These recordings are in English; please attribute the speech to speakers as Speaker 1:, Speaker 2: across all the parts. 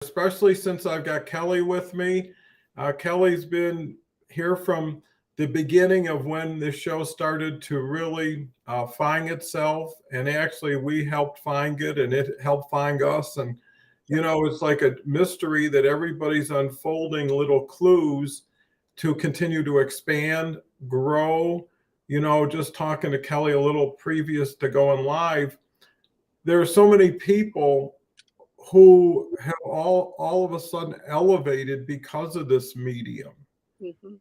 Speaker 1: especially since I've got Kelly with me. Kelly's been here from the beginning of when this show started to really find itself. And actually, we helped find it and it helped find us. And, it's like a mystery that everybody's unfolding little clues to continue to expand, grow. Just talking to Kelly a little previous to going live, there are so many people who have all of a sudden elevated because of this medium
Speaker 2: Mm-hmm.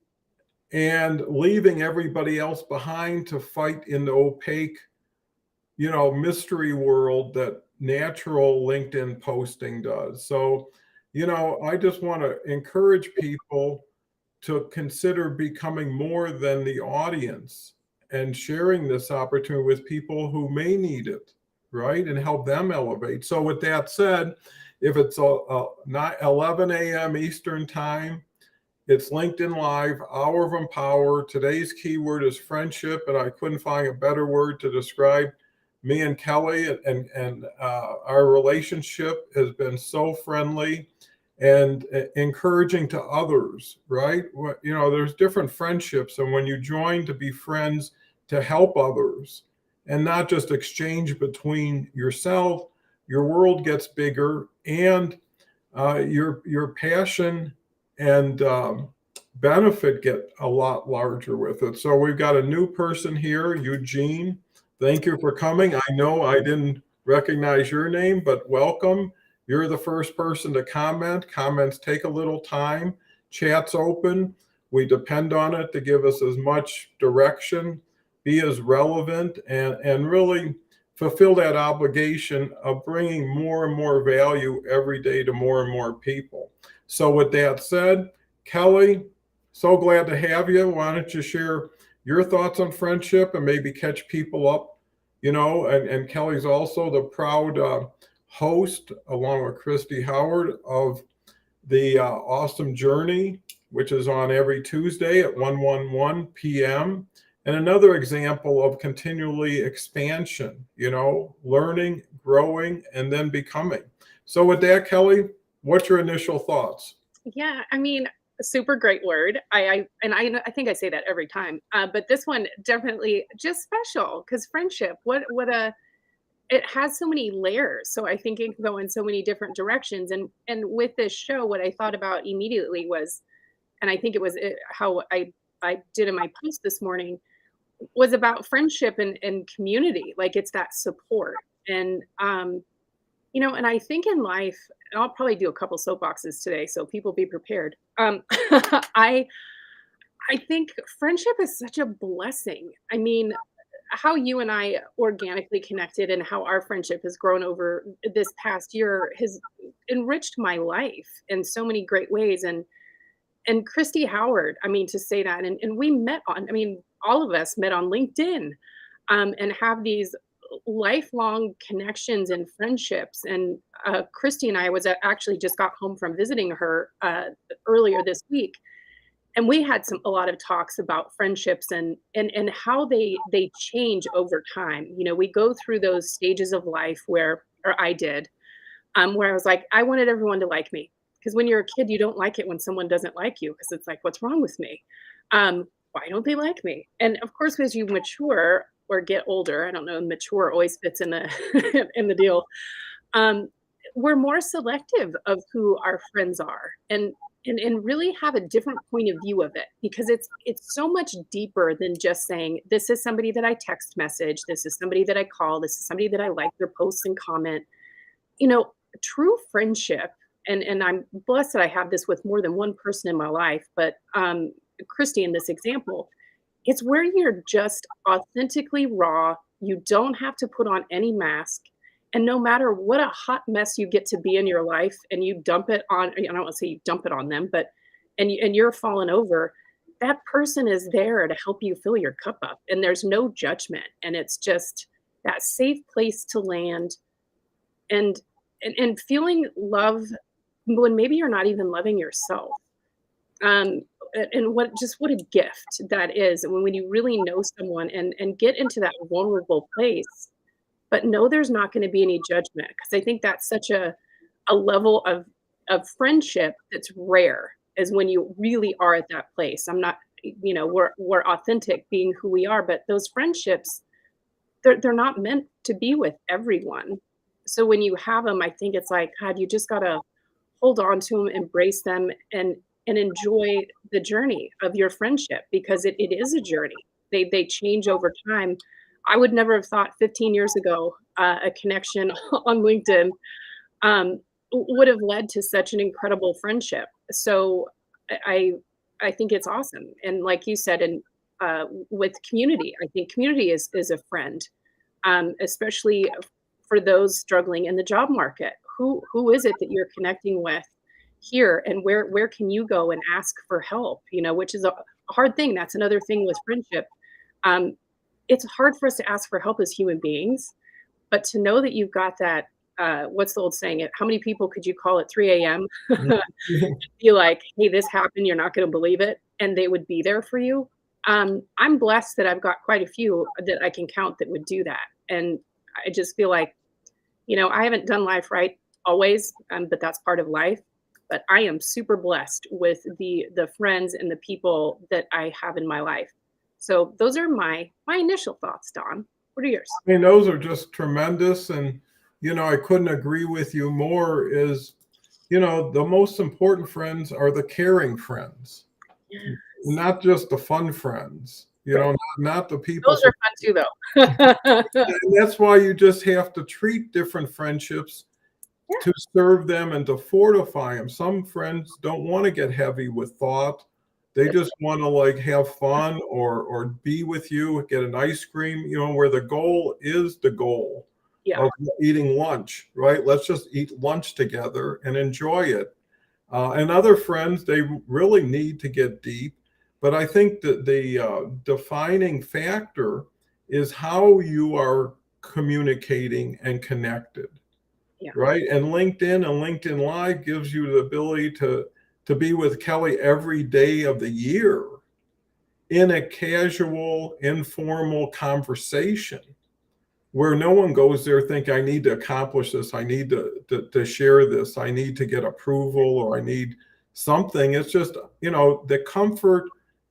Speaker 1: and leaving everybody else behind to fight in the opaque, mystery world that natural LinkedIn posting does. So, I just want to encourage people to consider becoming more than the audience and sharing this opportunity with people who may need it, right? And help them elevate. So, with that said, if it's 11 a.m. Eastern Time, it's LinkedIn Live, Hour of Empower. Today's keyword is friendship, and I couldn't find a better word to describe me and Kelly. And our relationship has been so friendly and encouraging to others, right? There's different friendships, and when you join to be friends to help others and not just exchange between yourself, your world gets bigger, and your passion and benefit get a lot larger with it. So we've got a new person here, Eugene. Thank you for coming. I know I didn't recognize your name, but welcome. You're the first person to comment. Comments take a little time. Chat's open. We depend on it to give us as much direction, be as relevant, and really fulfill that obligation of bringing more and more value every day to more and more people. So, with that said, Kelly, so glad to have you. Why don't you share your thoughts on friendship and maybe catch people up? And Kelly's also the proud host, along with Christy Howard, of the Awesome Journey, which is on every Tuesday at 1:11 p.m. And another example of continually expansion, learning, growing, and then becoming. So, with that, Kelly, what's your initial thoughts?
Speaker 2: Yeah, I mean, a super great word. I think I say that every time, but this one definitely just special because friendship. What a it has so many layers. So I think it can go in so many different directions. And with this show, what I thought about immediately was, and I think it was how I did in my post this morning, was about friendship and community. Like it's that support. And and I think in life, and I'll probably do a couple soapboxes today, so people be prepared. I I think friendship is such a blessing. I mean, how you and I organically connected and how our friendship has grown over this past year has enriched my life in so many great ways. And Christy Howard, I mean, to say that, and we met on, I mean, all of us met on LinkedIn, and have these lifelong connections and friendships. And Christy and I actually just got home from visiting her earlier this week, and we had a lot of talks about friendships and how they change over time. We go through those stages of life or I did, where I was like, I wanted everyone to like me. Because when you're a kid, you don't like it when someone doesn't like you because it's like, what's wrong with me? Why don't they like me? And of course, as you mature or get older, I don't know, mature always fits in the in the deal. Um, we're more selective of who our friends are, and really have a different point of view of it because it's so much deeper than just saying this is somebody that I text message, this is somebody that I call, this is somebody that I like their posts and comment. True friendship, and I'm blessed that I have this with more than one person in my life, but Christy, in this example, it's where you're just authentically raw. You don't have to put on any mask. And no matter what a hot mess you get to be in your life and you dump it on, I don't want to say you dump it on them, but and you're falling over, that person is there to help you fill your cup up. And there's no judgment. And it's just that safe place to land and and feeling love when maybe you're not even loving yourself. Um, and what a gift that is when you really know someone and get into that vulnerable place, but know there's not going to be any judgment because I think that's such a level of friendship that's rare is when you really are at that place. I'm not, we're authentic being who we are, but those friendships, they're not meant to be with everyone. So when you have them, I think it's like, God, you just gotta hold on to them, embrace them, and enjoy the journey of your friendship because it is a journey. They change over time. I would never have thought 15 years ago a connection on LinkedIn um, would have led to such an incredible friendship. So I I think it's awesome. And like you said, and with community, I think community is a friend, especially for those struggling in the job market. Who is it that you're connecting with here, and where can you go and ask for help? Which is a hard thing. That's another thing with friendship. Um, it's hard for us to ask for help as human beings, but to know that you've got that. What's the old saying? How many people could you call at 3 a.m.? Be like, hey, this happened. You're not going to believe it. And they would be there for you. I'm blessed that I've got quite a few that I can count that would do that. And I just feel like, I haven't done life right always, but that's part of life. But I am super blessed with the friends and the people that I have in my life. So those are my initial thoughts, Don. What are yours?
Speaker 1: I mean, those are just tremendous. And, I couldn't agree with you more is, the most important friends are the caring friends, not just the fun friends,
Speaker 2: Right.
Speaker 1: not the people.
Speaker 2: Those are fun too, though.
Speaker 1: And that's why you just have to treat different friendships
Speaker 2: Yeah.
Speaker 1: to serve them and to fortify them. Some friends don't want to get heavy with thought. They just want to like have fun or be with you, get an ice cream, where the goal is the goal
Speaker 2: Yeah.
Speaker 1: of eating lunch, right? Let's just eat lunch together and enjoy it. And other friends, they really need to get deep. But I think that the defining factor is how you are communicating and connected.
Speaker 2: Yeah.
Speaker 1: Right. And LinkedIn Live gives you the ability to be with Kelly every day of the year in a casual, informal conversation where no one goes there think I need to accomplish this, I need to share this, I need to get approval, or I need something. It's just, the comfort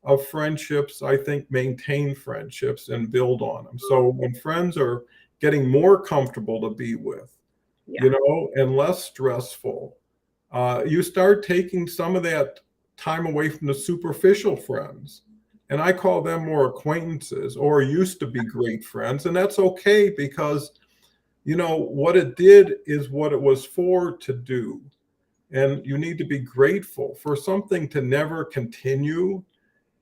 Speaker 1: of friendships, I think, maintain friendships and build on them. So when friends are getting more comfortable to be with,
Speaker 2: Yeah.
Speaker 1: and less stressful, you start taking some of that time away from the superficial friends. And I call them more acquaintances or used to be great friends. And that's okay because, what it did is what it was for to do. And you need to be grateful for something to never continue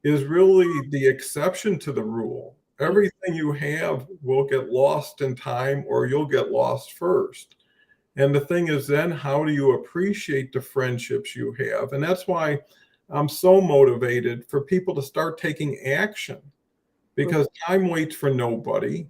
Speaker 1: is really the exception to the rule. Everything you have will get lost in time or you'll get lost first. And the thing is, then how do you appreciate the friendships you have? And that's why I'm so motivated for people to start taking action because time waits for nobody.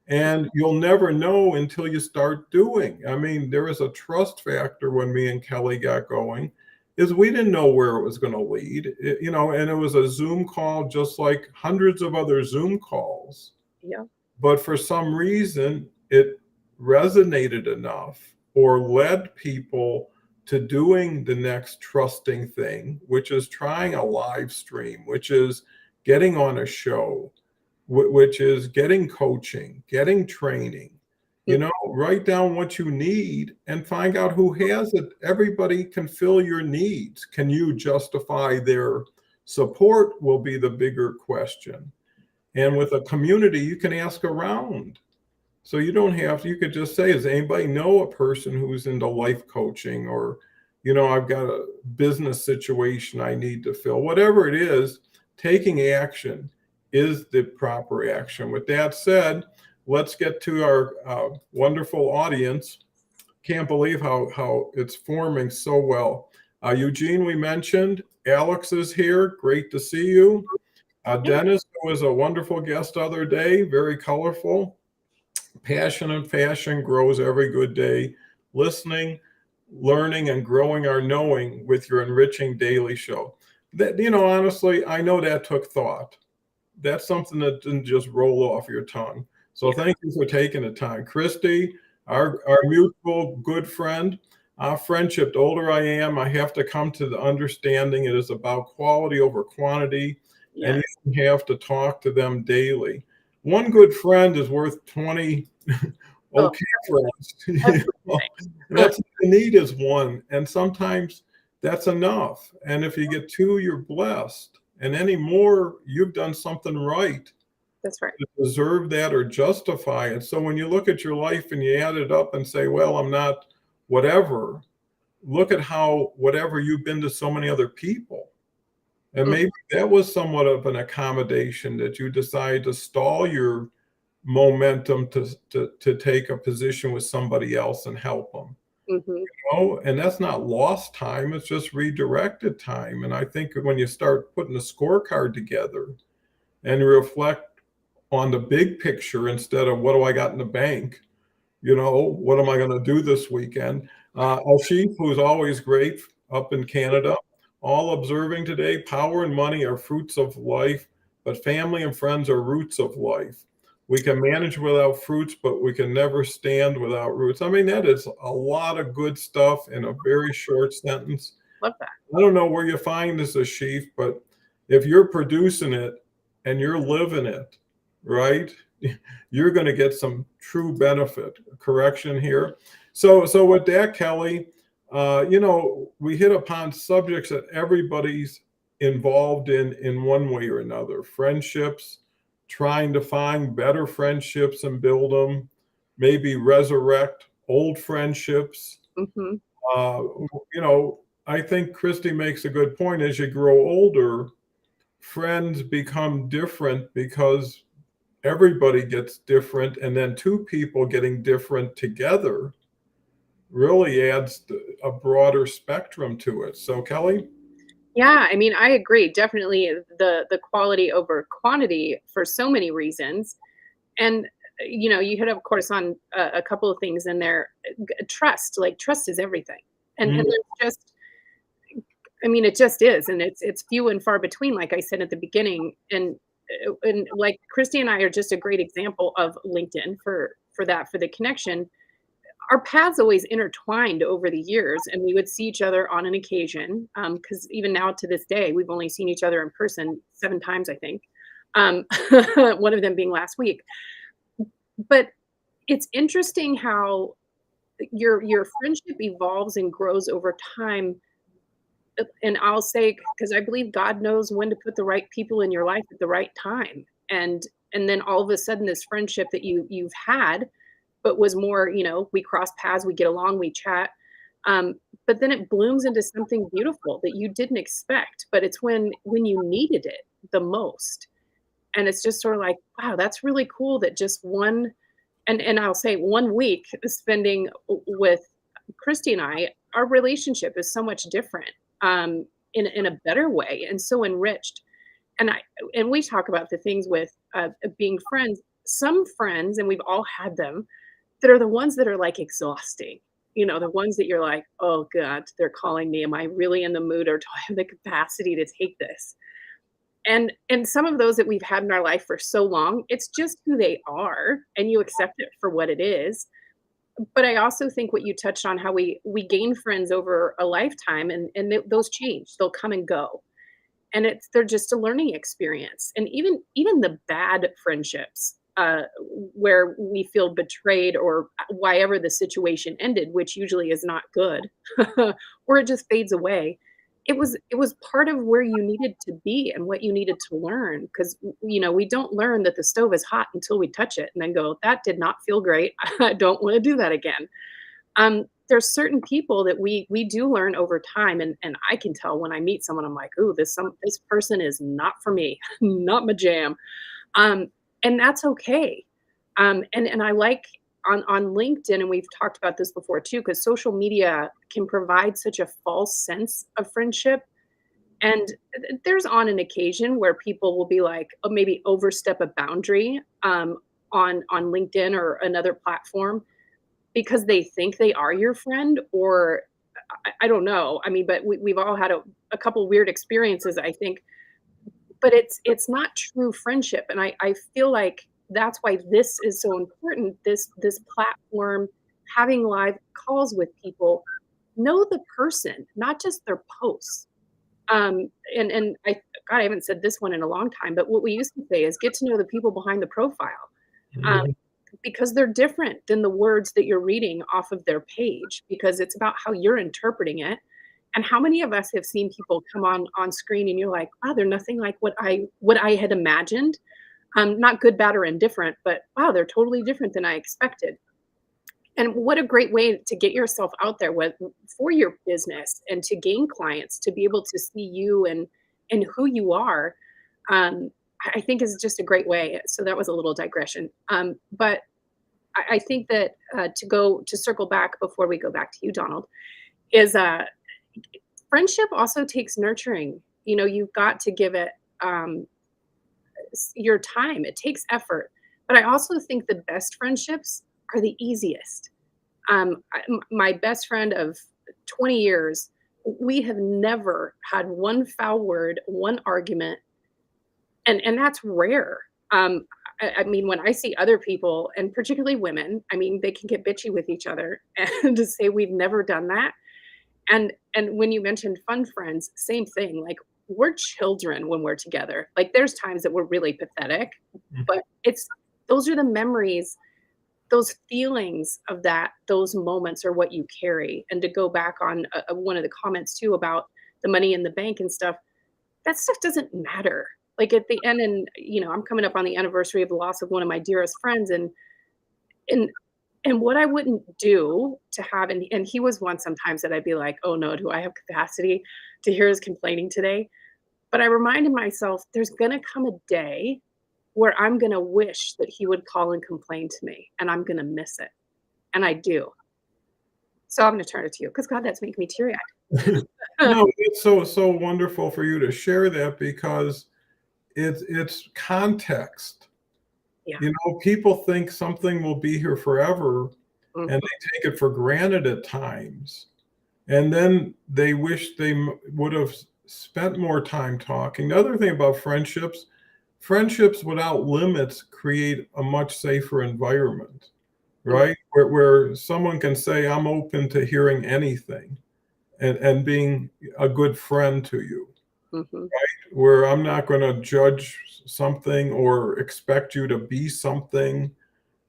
Speaker 1: And you'll never know until you start doing. I mean, there was a trust factor when me and Kelly got going, is we didn't know where it was going to lead, and it was a Zoom call just like hundreds of other Zoom calls.
Speaker 2: Yeah.
Speaker 1: But for some reason, it resonated enough or led people to doing the next trusting thing, which is trying a live stream, which is getting on a show, which is getting coaching, getting training. Write down what you need and find out who has it. Everybody can fill your needs. Can you justify their support will be the bigger question. And with a community, you can ask around. So you don't have to, you could just say, does anybody know a person who's into life coaching or, I've got a business situation I need to fill, whatever it is, taking action is the proper action. With that said, let's get to our wonderful audience. Can't believe how it's forming so well. Eugene, we mentioned, Alex is here. Great to see you. Dennis, who was a wonderful guest the other day, very colorful. Passion and fashion grows every good day. Listening, learning, and growing our knowing with your enriching daily show. That, honestly, I know that took thought. That's something that didn't just roll off your tongue. So thank you for taking the time. Christy, our mutual good friend, friendship, the older I am, I have to come to the understanding it is about quality over quantity, and
Speaker 2: Yes.
Speaker 1: you have to talk to them daily. One good friend is worth 20
Speaker 2: Oh,
Speaker 1: okay friends.
Speaker 2: everything.
Speaker 1: And that's what you need is one. And sometimes that's enough. And if you get two, you're blessed. And any more, you've done something right
Speaker 2: That's right.
Speaker 1: to deserve that or justify it. So when you look at your life and you add it up and say, well, I'm not whatever, look at how whatever you've been to so many other people. And
Speaker 2: Mm,
Speaker 1: maybe that was somewhat of an accommodation that you decided to stall your momentum to take a position with somebody else and help them.
Speaker 2: mhm.
Speaker 1: Oh, and that's not lost time, it's just redirected time. And I think when you start putting a scorecard together and reflect on the big picture instead of what do I got in the bank, what am I going to do this weekend? Ashif, who's always great up in Canada, all observing today, power and money are fruits of life, but family and friends are roots of life. We can manage without fruits, but we can never stand without roots. I mean, that is a lot of good stuff in a very short sentence.
Speaker 2: Love that.
Speaker 1: I don't know where you find this, Ashif, but if you're producing it and you're living it, right, you're going to get some true benefit. Correction here. So with that, Kelly, we hit upon subjects that everybody's involved in one way or another. Friendships, trying to find better friendships and build them, maybe resurrect old friendships.
Speaker 2: Mhm.
Speaker 1: Uh, I think Christy makes a good point. As you grow older, friends become different because everybody gets different, and then two people getting different together really adds a broader spectrum to it. So, Kelly?
Speaker 2: Yeah, I mean, I agree. Definitely the quality over quantity for so many reasons. And you hit of course on a couple of things in there. Trust, like trust is everything. And
Speaker 1: Mm,
Speaker 2: there's just I mean, it just is, and it's few and far between, like I said at the beginning, and like Christy and I are just a great example of LinkedIn for that, for the connection. Our paths always intertwined over the years, and we would see each other on an occasion. Because even now to this day, we've only seen each other in person 7 times, I think. Um, one of them being last week. But it's interesting how your friendship evolves and grows over time. And I'll say, because I believe God knows when to put the right people in your life at the right time. And then all of a sudden this friendship that you've had, but was more, we cross paths, we get along, we chat. But then it blooms into something beautiful that you didn't expect, but it's when you needed it the most. And it's just sort of like, wow, that's really cool that just one and I'll say 1 week spending with Christy and I, our relationship is so much different, in a better way and so enriched. And I and we talk about the things with being friends. Some friends, and we've all had them, that are the ones that are like exhausting. The ones that you're like, oh God, they're calling me. Am I really in the mood, or do I have the capacity to take this? And some of those that we've had in our life for so long, it's just who they are, and you accept it for what it is. But I also think what you touched on, how we gain friends over a lifetime, and those change, they'll come and go, and they're just a learning experience. And even the bad friendships, where we feel betrayed, or why ever the situation ended, which usually is not good, or it just fades away. It was part of where you needed to be and what you needed to learn, because we don't learn that the stove is hot until we touch it and then go, that did not feel great. I don't want to do that again. There's certain people that we do learn over time, and I can tell when I meet someone, I'm like, ooh, this person is not for me, not my jam. Um, and that's okay. And I like on LinkedIn, and we've talked about this before too, because social media can provide such a false sense of friendship. And there's on an occasion where people will be like, oh, maybe overstep a boundary, on LinkedIn or another platform, because they think they are your friend, or I don't know. I mean, but we've all had a couple weird experiences, I think. But it's not true friendship, and I feel like that's why this is so important, this platform, having live calls with people, know the person, not just their posts. And God, I haven't said this one in a long time, but what we used to say is get to know the people behind the profile. Um,
Speaker 1: Mhm.
Speaker 2: because they're different than the words that you're reading off of their page, because it's about how you're interpreting it. And how many of us have seen people come on screen and you're like, wow, they're nothing like what I had imagined. Not good, bad, or indifferent, but wow, they're totally different than I expected. And what a great way to get yourself out there with for your business and to gain clients, to be able to see you and who you are. I think is just a great way. So that was a little digression. But I think that to circle back before we go back to you, Donald, is friendship also takes nurturing. You know, you've got to give it um, your time. It takes effort. But I also think the best friendships are the easiest. My best friend of 20 years, we have never had one foul word, one argument, and that's rare. I mean, when I see other people, and particularly women, I mean, they can get bitchy with each other, and to say we've never done that. And when you mentioned fun friends, same thing. Like we're children when we're together. Like there's times that we're really pathetic, but it's those are the memories, those feelings of those moments are what you carry. And to go back on one of the comments too about the money in the bank and stuff, that stuff doesn't matter. Like at the end, and I'm coming up on the anniversary of the loss of one of my dearest friends, and what I wouldn't do to have, and he was one sometimes that I'd be like, oh no, do I have capacity to hear his complaining today? But I reminded myself, there's gonna come a day where I'm gonna wish that he would call and complain to me, and I'm gonna miss it, and I do. So I'm gonna turn it to you because God, that's making me teary-eyed.
Speaker 1: No, it's so wonderful for you to share that because it's context.
Speaker 2: Yeah.
Speaker 1: You know, people think something will be here forever,
Speaker 2: Mhm,
Speaker 1: and they take it for granted at times. And then they wish they would have spent more time talking. The other thing about friendships without limits create a much safer environment,
Speaker 2: mm,
Speaker 1: right? Where someone can say, I'm open to hearing anything and being a good friend to you,
Speaker 2: mhm,
Speaker 1: where I'm not going to judge something or expect you to be something,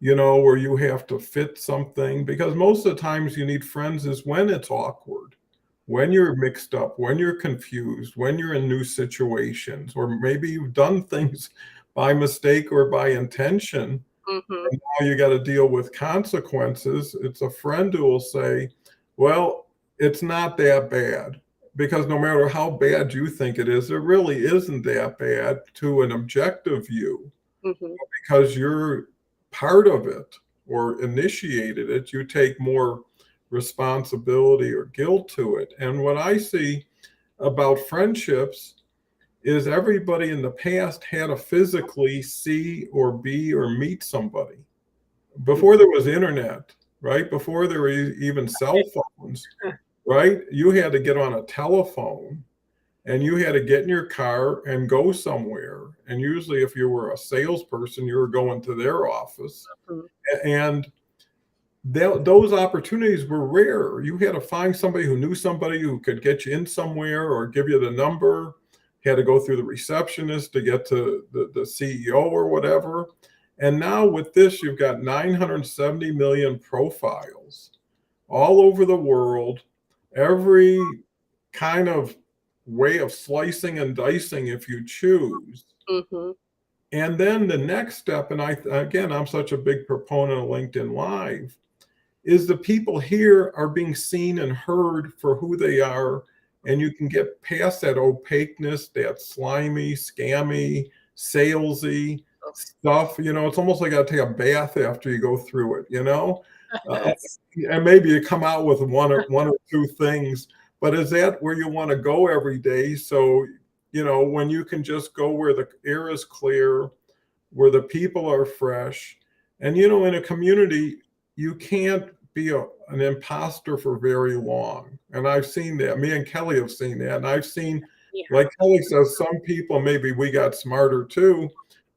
Speaker 1: where you have to fit something. Because most of the times you need friends is when it's awkward, when you're mixed up, when you're confused, when you're in new situations, or maybe you've done things by mistake or by intention.
Speaker 2: mhm,
Speaker 1: Now you got to deal with consequences. It's a friend who will say, well, it's not that bad. Because no matter how bad you think it is, it really isn't that bad to an objective view
Speaker 2: mhm,
Speaker 1: because you're part of it or initiated it. You take more responsibility or guilt to it. And what I see about friendships is everybody in the past had to physically see or be or meet somebody
Speaker 2: mhm.
Speaker 1: before there was internet, right? Before there were even cell phones, right? You had to get on a telephone and you had to get in your car and go somewhere. And usually, if you were a salesperson, you were going to their office.
Speaker 2: Mhm,
Speaker 1: And those opportunities were rare. You had to find somebody who knew somebody who could get you in somewhere or give you the number. Had to go through the receptionist to get to the CEO or whatever. And now with this, you've got 970 million profiles all over the world, every kind of way of slicing and dicing if you choose.
Speaker 2: mhm,
Speaker 1: And then the next step, and I'm such a big proponent of LinkedIn Live, is the people here are being seen and heard for who they are. And you can get past that opaqueness, that slimy, scammy, salesy stuff. It's almost like I gotta take a bath after you go through it. Uh, and maybe you come out with one or two things, but is that where you want to go every day? So, when you can just go where the air is clear, where the people are fresh, and in a community, you can't be an imposter for very long. And I've seen that. Me and Kelly have seen that. And I've seen,
Speaker 2: yeah,
Speaker 1: like Kelly says, some people, maybe we got smarter too,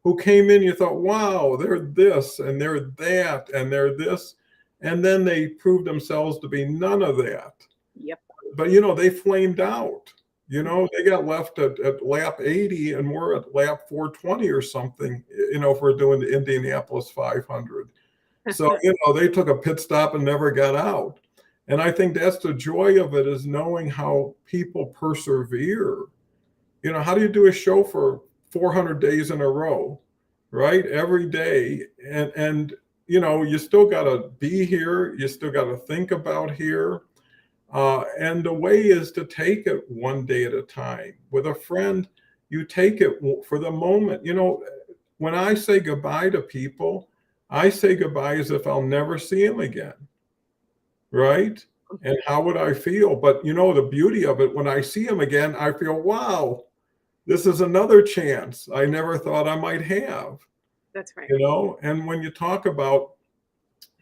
Speaker 1: who came in, you thought, wow, they're this and they're that and they're this. And then they proved themselves to be none of that.
Speaker 2: Yep.
Speaker 1: But, they flamed out. They got left at lap 80 and we're at lap 420 or something, if we're doing the Indianapolis 500. So, they took a pit stop and never got out. And I think that's the joy of it, is knowing how people persevere. How do you do a show for 400 days in a row, right? Every day. And you still got to be here. You still got to think about here. And the way is to take it one day at a time. With a friend, you take it for the moment. When I say goodbye to people, I say goodbye as if I'll never see them again. Right? And how would I feel? But the beauty of it, when I see them again, I feel, wow, this is another chance I never thought I might have.
Speaker 2: That's right.
Speaker 1: And when you talk about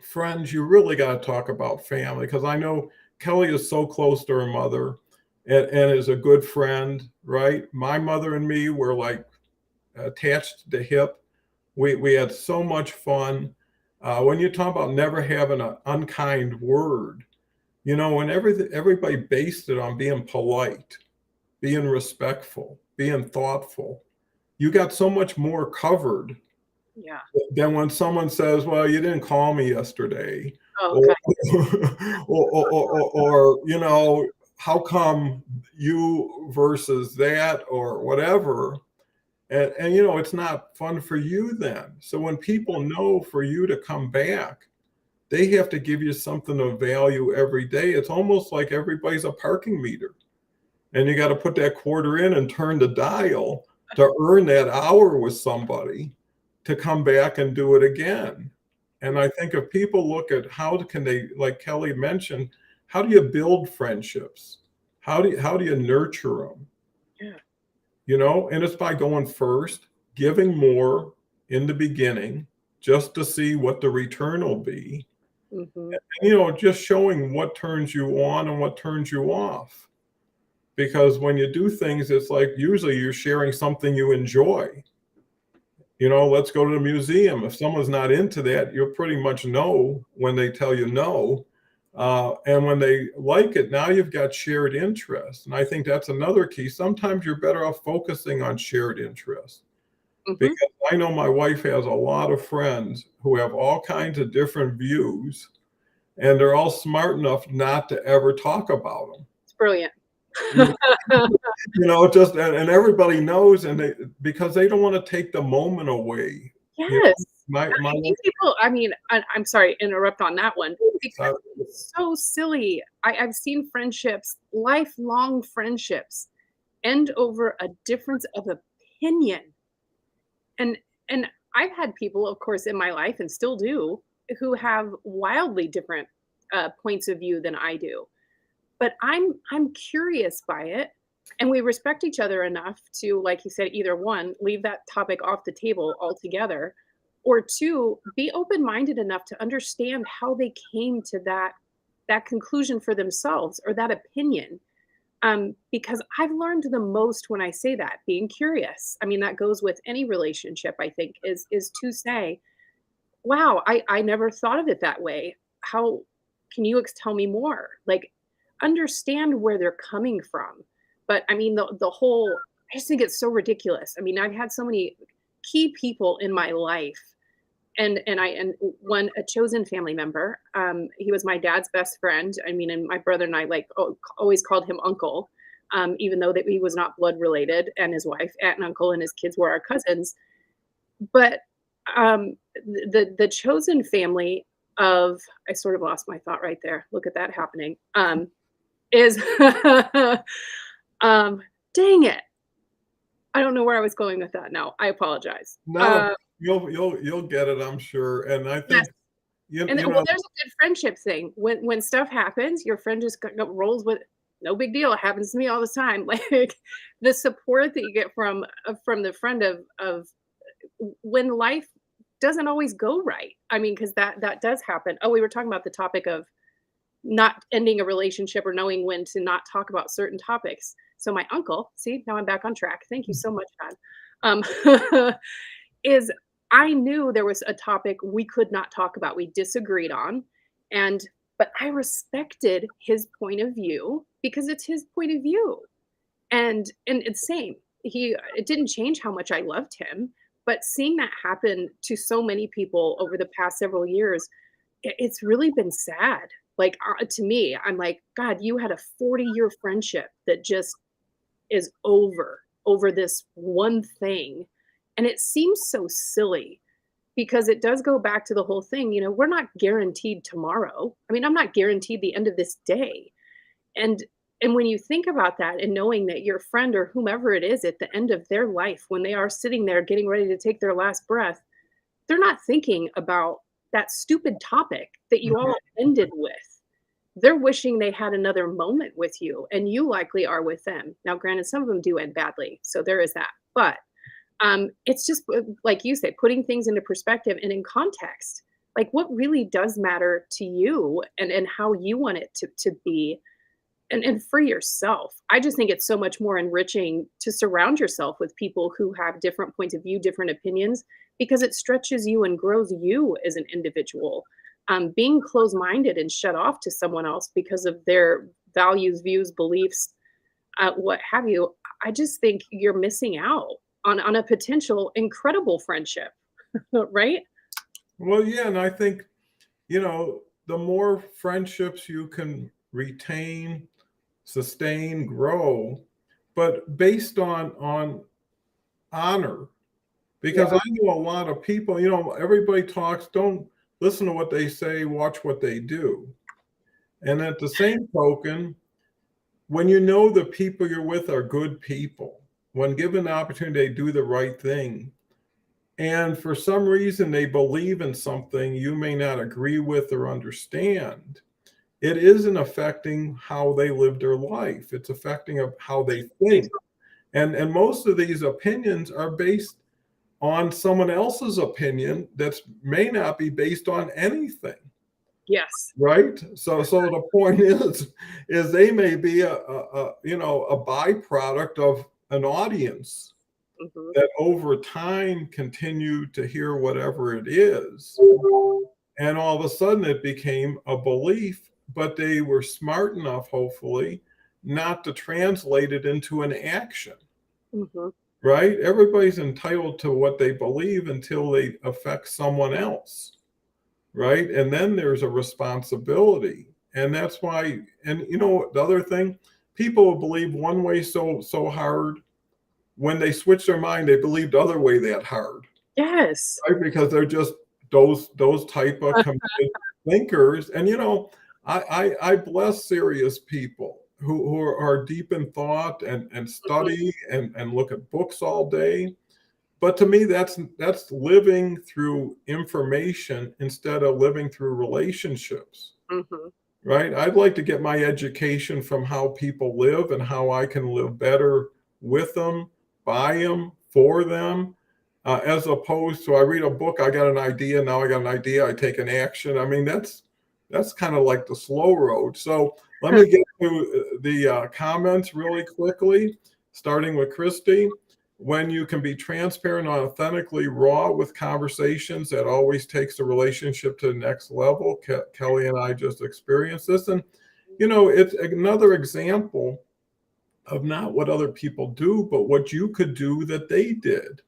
Speaker 1: friends, you really got to talk about family, because I know Kelly is so close to her mother and is a good friend, right? My mother and me were like attached to the hip. We had so much fun. When you talk about never having an unkind word, when everybody based it on being polite, being respectful, being thoughtful, you got so much more covered.
Speaker 2: Yeah.
Speaker 1: Than when someone says, well, you didn't call me yesterday.
Speaker 2: Oh, okay.
Speaker 1: or how come you versus that, or whatever. And it's not fun for you then. So when people know for you to come back, they have to give you something of value every day. It's almost like everybody's a parking meter. And you got to put that quarter in and turn the dial to earn that hour with somebody to come back and do it again. And I think if people look at how can they, like Kelly mentioned, how do you build friendships? How do you nurture them?
Speaker 2: Yeah.
Speaker 1: And it's by going first, giving more in the beginning, just to see what the return will be.
Speaker 2: Mm-hmm.
Speaker 1: And, just showing what turns you on and what turns you off. Because when you do things, it's like usually you're sharing something you enjoy. Let's go to the museum. If someone's not into that, you'll pretty much know when they tell you no. And when they like it, now you've got shared interests. And I think that's another key. Sometimes you're better off focusing on shared interests.
Speaker 2: Mm-hmm.
Speaker 1: Because I know my wife has a lot of friends who have all kinds of different views, and they're all smart enough not to ever talk about them.
Speaker 2: It's brilliant.
Speaker 1: Just and everybody knows, and because they don't want to take the moment away.
Speaker 2: Yes.
Speaker 1: My
Speaker 2: people, I'm sorry to interrupt on that one, because it's so silly. I've seen friendships, lifelong friendships, end over a difference of opinion. And I've had people, of course, in my life, and still do, who have wildly different points of view than I do. But I'm curious by it, and we respect each other enough to, like you said, either one, leave that topic off the table altogether, or two, be open-minded enough to understand how they came to that conclusion for themselves, or that opinion. Because I've learned the most when I say that, being curious. That goes with any relationship, I think, is to say, wow, I never thought of it that way. How can you tell me more? Like, understand where they're coming from. But the whole, I just think it's so ridiculous. I've had so many key people in my life, and one, a chosen family member. He was my dad's best friend. And my brother and I always called him uncle, even though that he was not blood related, and his wife, aunt and uncle, and his kids were our cousins. But the chosen family of, I sort of lost my thought right there. Look at that happening. Is dang it. I don't know where I was going with that now. I apologize.
Speaker 1: No, you'll get it, I'm sure. And I think
Speaker 2: yes. Well, there's a good friendship thing. When stuff happens, your friend just rolls with it. No big deal. It happens to me all the time. Like, the support that you get from the friend of when life doesn't always go right. Because that does happen. Oh, we were talking about the topic of not ending a relationship, or knowing when to not talk about certain topics. So my uncle, see, now I'm back on track. Thank you so much, God. Is I knew there was a topic we could not talk about. We disagreed on, but but I respected his point of view because it's his point of view. And it's same. It didn't change how much I loved him, but seeing that happen to so many people over the past several years, it's really been sad. Like, to me, I'm like, God, you had a 40-year friendship that just is over this one thing. And it seems so silly because it does go back to the whole thing, we're not guaranteed tomorrow. I mean, I'm not guaranteed the end of this day. And and when you think about that and knowing that your friend or whomever it is at the end of their life, when they are sitting there getting ready to take their last breath, they're not thinking about that stupid topic that you all ended with. They're wishing they had another moment with you, and you likely are with them. Now, granted, some of them do end badly, so there is that. But it's just like you say, putting things into perspective and in context. Like, what really does matter to you, and how you want it to be, and for yourself. I just think it's so much more enriching to surround yourself with people who have different points of view, different opinions, because it stretches you and grows you as an individual. Being closed-minded and shut off to someone else because of their values, views, beliefs, what have you, I just think you're missing out on a potential incredible friendship, right?
Speaker 1: Well, yeah, and I think, the more friendships you can retain, sustain, grow, but based on honor. Because
Speaker 2: Yeah.
Speaker 1: I know a lot of people, everybody talks, don't listen to what they say, watch what they do. And at the same token, when you know the people you're with are good people, when given the opportunity, they do the right thing. And for some reason, they believe in something you may not agree with or understand. It isn't affecting how they live their life. It's affecting how they think. And most of these opinions are based on someone else's opinion that may not be based on anything,
Speaker 2: Yes.
Speaker 1: right? So the point is they may be a byproduct of an audience
Speaker 2: Mhm.
Speaker 1: that over time continue to hear whatever it is, and all of a sudden it became a belief, but they were smart enough, hopefully, not to translate it into an action.
Speaker 2: Mhm.
Speaker 1: Right? Everybody's entitled to what they believe until they affect someone else, right? And then there's a responsibility. And that's why, and the other thing, people will believe one way so hard. When they switch their mind, they believe the other way that hard,
Speaker 2: Yes.
Speaker 1: right? Because they're just those type of committed thinkers. And I bless serious people who are deep in thought and
Speaker 2: Mhm.
Speaker 1: study and look at books all day. But to me, that's living through information instead of living through relationships,
Speaker 2: Mhm.
Speaker 1: right? I'd like to get my education from how people live and how I can live better with them, by them, for them, as opposed to I read a book, I got an idea, now I got an idea, I take an action. I mean, that's kind of like the slow road. So let me get to the comments really quickly, starting with Christy. When you can be transparent and authentically raw with conversations, that always takes the relationship to the next level. Kelly and I just experienced this. And, it's another example of not what other people do, but what you could do that they did.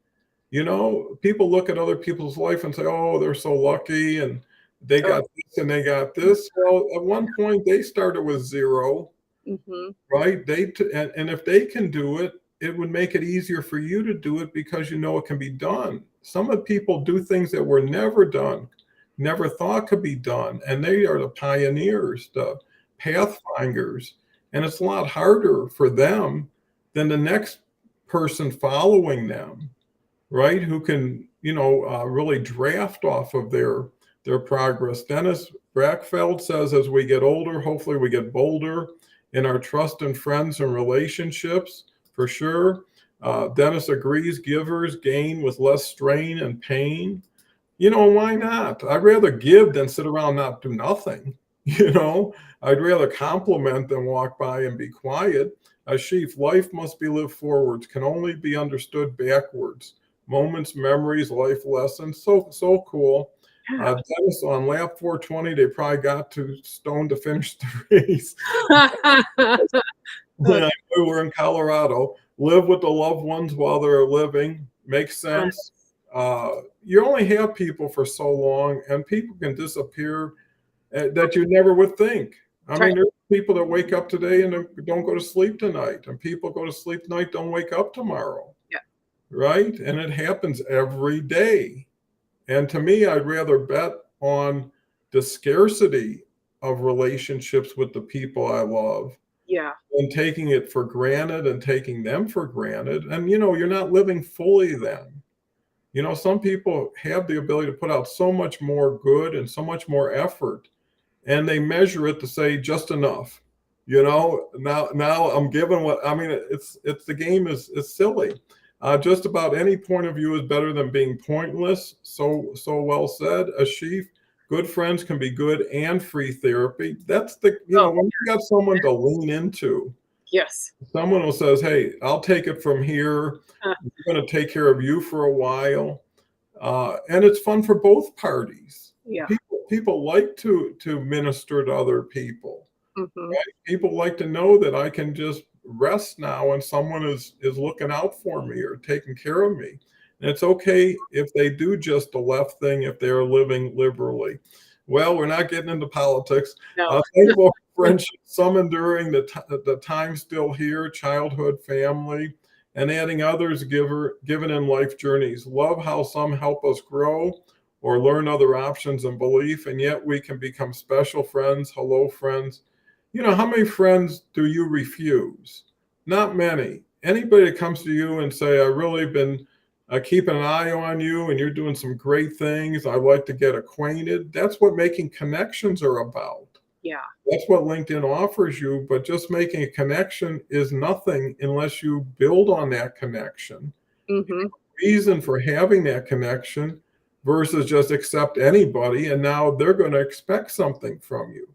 Speaker 1: People look at other people's life and say, oh, they're so lucky and they
Speaker 2: Oh,
Speaker 1: got this and they got this. Well, at one point, they started with zero,
Speaker 2: mhm.
Speaker 1: right? And if they can do it, it would make it easier for you to do it because it can be done. Some of the people do things that were never done, never thought could be done, and they are the pioneers, the pathfinders. And it's a lot harder for them than the next person following them, right? Who can, really draft off of their progress. Dennis Brackfeld says, as we get older, hopefully we get bolder in our trust in friends and relationships, for sure. Dennis agrees, givers gain with less strain and pain. Why not? I'd rather give than sit around and not do nothing. I'd rather compliment than walk by and be quiet. A sheaf, life must be lived forwards, can only be understood backwards. Moments, memories, life lessons. So cool.
Speaker 2: Yeah.
Speaker 1: Dennis, on lap 420, they probably got to Stone to finish the race.
Speaker 2: That's
Speaker 1: We're in Colorado. Live with the loved ones while they're living. Makes sense. You only have people for so long, and people can disappear that you never would think. I
Speaker 2: right.
Speaker 1: mean, there's people that wake up today and don't go to sleep tonight, and people go to sleep tonight, don't wake up tomorrow.
Speaker 2: Yeah.
Speaker 1: Right? And it happens every day. And to me, I'd rather bet on the scarcity of relationships with the people I love
Speaker 2: Yeah.
Speaker 1: than taking it for granted and taking them for granted. And, you're not living fully then. Some people have the ability to put out so much more good and so much more effort, and they measure it to say just enough. Now I'm given what I mean. It's the game is silly. Just about any point of view is better than being pointless. So well said, Ashif. Good friends can be good and free therapy. That's when you got someone to lean into.
Speaker 2: Yes.
Speaker 1: Someone who says, "Hey, I'll take it from here.
Speaker 2: Uh,
Speaker 1: I'm going to take care of you for a while," and it's fun for both parties.
Speaker 2: yeah.
Speaker 1: People like to minister to other people.
Speaker 2: Hmm.
Speaker 1: Right? People like to know that I can just rest now and someone is looking out for me or taking care of me. And it's okay if they do just the left thing if they're living liberally. Well, we're not getting into politics.
Speaker 2: No.
Speaker 1: Thankful for friendship, some enduring, the time still here, childhood, family, and adding others given in life journeys. Love how some help us grow or learn other options and belief, and yet we can become special friends, hello friends. How many friends do you refuse? Not many. Anybody that comes to you and say, "I really been keeping an eye on you and you're doing some great things. I'd like to get acquainted." That's what making connections are about.
Speaker 2: Yeah.
Speaker 1: That's what LinkedIn offers you, but just making a connection is nothing unless you build on that connection.
Speaker 2: Hmm.
Speaker 1: Reason for having that connection versus just accept anybody and now they're going to expect something from you.